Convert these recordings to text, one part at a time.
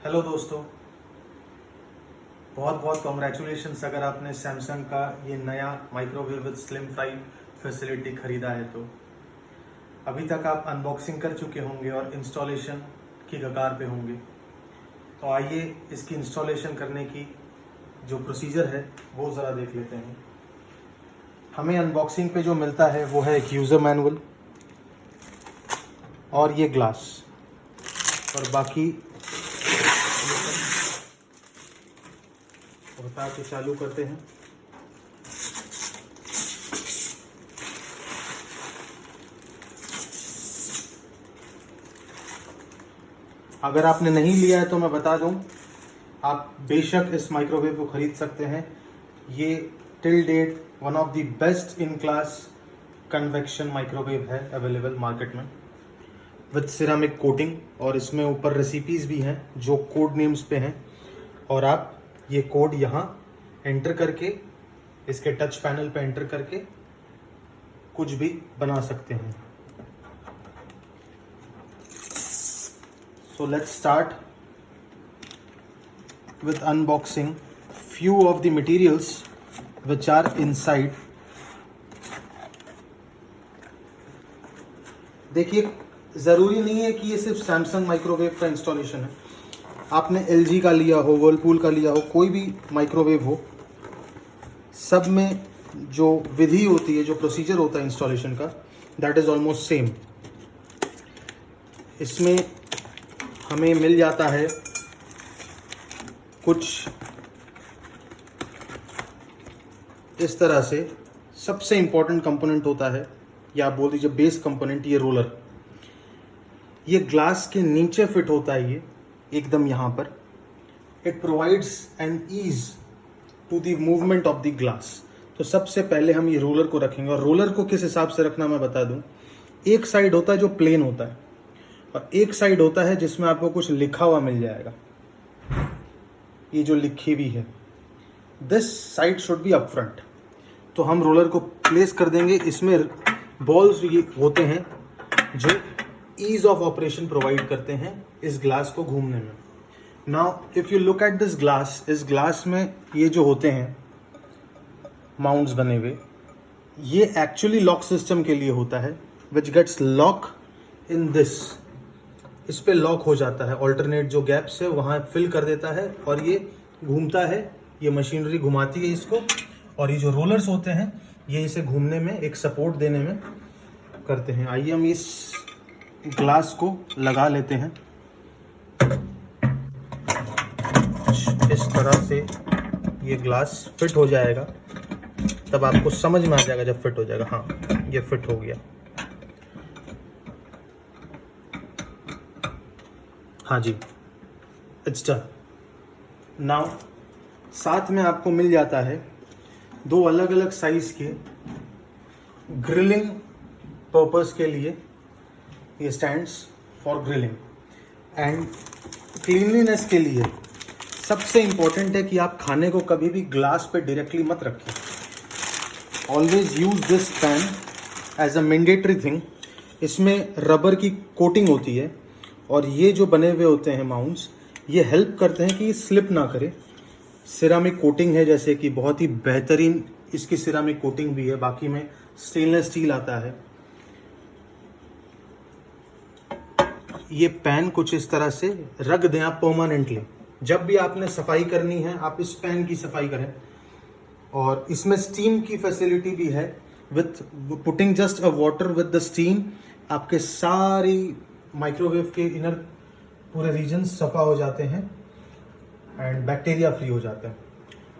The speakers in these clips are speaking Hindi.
हेलो दोस्तों, बहुत बहुत कॉन्ग्रेचुलेशंस अगर आपने सैमसंग का ये नया microwave with slim fry facility खरीदा है। तो अभी तक आप अनबॉक्सिंग कर चुके होंगे और इंस्टॉलेशन की कगार पे होंगे। तो आइए इसकी इंस्टॉलेशन करने की जो प्रोसीजर है वो ज़रा देख लेते हैं। हमें अनबॉक्सिंग पे जो मिलता है वो है एक यूज़र मैनुअल और ये ग्लास, और बाकी बता के चालू करते हैं। अगर आपने नहीं लिया है तो मैं बता दूं, आप बेशक इस माइक्रोवेव को खरीद सकते हैं। ये till date one of the best in class convection microwave है अवेलेबल मार्केट में विद सिरामिक कोटिंग, और इसमें ऊपर रेसिपीज भी हैं जो कोड नेम्स पे हैं, और आप ये कोड यहाँ एंटर करके इसके टच पैनल पे एंटर करके कुछ भी बना सकते हैं। So let's start with unboxing few of the materials which are inside. देखिए, ज़रूरी नहीं है कि ये सिर्फ सैमसंग माइक्रोवेव का इंस्टॉलेशन है। आपने LG का लिया हो, वर्लपूल का लिया हो, कोई भी माइक्रोवेव हो, सब में जो विधि होती है, जो प्रोसीजर होता है इंस्टॉलेशन का, दैट इज़ ऑलमोस्ट सेम। इसमें हमें मिल जाता है कुछ इस तरह से। सबसे इम्पॉर्टेंट कंपोनेंट होता है, या आप बोल दीजिए बेस कंपोनेंट, ये रोलर। ये ग्लास के नीचे फिट होता है, ये एकदम यहाँ पर। It provides an ease to the movement of the glass. तो सबसे पहले हम ये रोलर को रखेंगे, और रोलर को किस हिसाब से रखना मैं बता दूं। एक साइड होता है जो प्लेन होता है, और एक साइड होता है जिसमें आपको कुछ लिखा हुआ मिल जाएगा। ये जो लिखी हुई है, this side should be up front. तो हम रोलर को प्लेस कर देंगे। इसमें बॉल्स ये होते हैं जो ईज ऑफ ऑपरेशन प्रोवाइड करते हैं इस ग्लास को घूमने में। Now if you look at this glass, इस ग्लास में ये जो होते हैं माउंट्स बने हुए, ये एक्चुअली लॉक सिस्टम के लिए होता है, which gets lock in this. इस पे लॉक हो जाता है, ऑल्टरनेट जो गैप्स है वहाँ फिल कर देता है, और ये घूमता है। ये मशीनरी घुमाती है इसको, और ये जो रोलर्स होते हैं ये इसे घूमने में, एक सपोर्ट देने में करते हैं। आइए हम इस ग्लास को लगा लेते हैं। इस तरह से ये ग्लास फिट हो जाएगा, तब आपको समझ में आ जाएगा जब फिट हो जाएगा। हाँ, ये फिट हो गया। हाँ जी, इट्स डन। नाउ साथ में आपको मिल जाता है दो अलग अलग साइज के ग्रिलिंग पर्पस के लिए ये stands for grilling, and cleanliness के लिए सबसे इंपॉर्टेंट है कि आप खाने को कभी भी ग्लास पे डायरेक्टली मत रखें। Always use this pan as a mandatory thing. इसमें रबर की कोटिंग होती है, और ये जो बने हुए होते हैं माउंट्स, ये हेल्प करते हैं कि स्लिप ना करे। सिरामिक कोटिंग है, जैसे कि बहुत ही बेहतरीन इसकी सिरामिक कोटिंग भी है। बाकी में स्टेनलेस स्टील आता है। ये पैन कुछ इस तरह से रख दें आप परमानेंटली। जब भी आपने सफाई करनी है, आप इस पैन की सफाई करें। और इसमें स्टीम की फैसिलिटी भी है, with putting just a water with the steam, आपके सारी माइक्रोवेव के इनर पूरे रीजन सफा हो जाते हैं एंड बैक्टीरिया फ्री हो जाते हैं।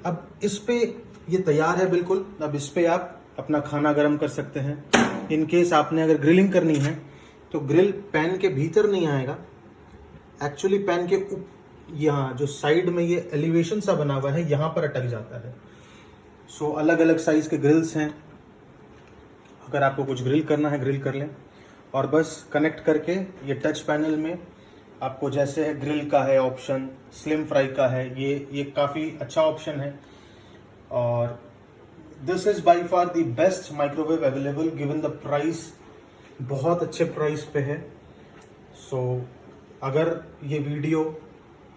अब इस पे ये तैयार है बिल्कुल। अब इस पे आप अपना खाना गर्म कर सकते हैं। इन केस आपने अगर ग्रिलिंग करनी है तो ग्रिल पैन के भीतर नहीं आएगा, एक्चुअली पैन के यहाँ जो साइड में ये एलिवेशन सा बना हुआ है, यहाँ पर अटक जाता है। सो अलग अलग साइज के ग्रिल्स हैं। अगर आपको कुछ ग्रिल करना है, ग्रिल कर लें, और बस कनेक्ट करके ये टच पैनल में आपको, जैसे है ग्रिल का है ऑप्शन, स्लिम फ्राई का है, ये काफ़ी अच्छा ऑप्शन है। और this is by far the best microwave available given the price. बहुत अच्छे प्राइस पे है। सो अगर ये वीडियो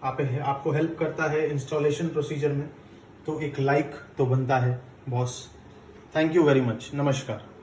आपको हेल्प करता है इंस्टॉलेशन प्रोसीजर में, तो एक लाइक तो बनता है boss. Thank you very much. नमस्कार।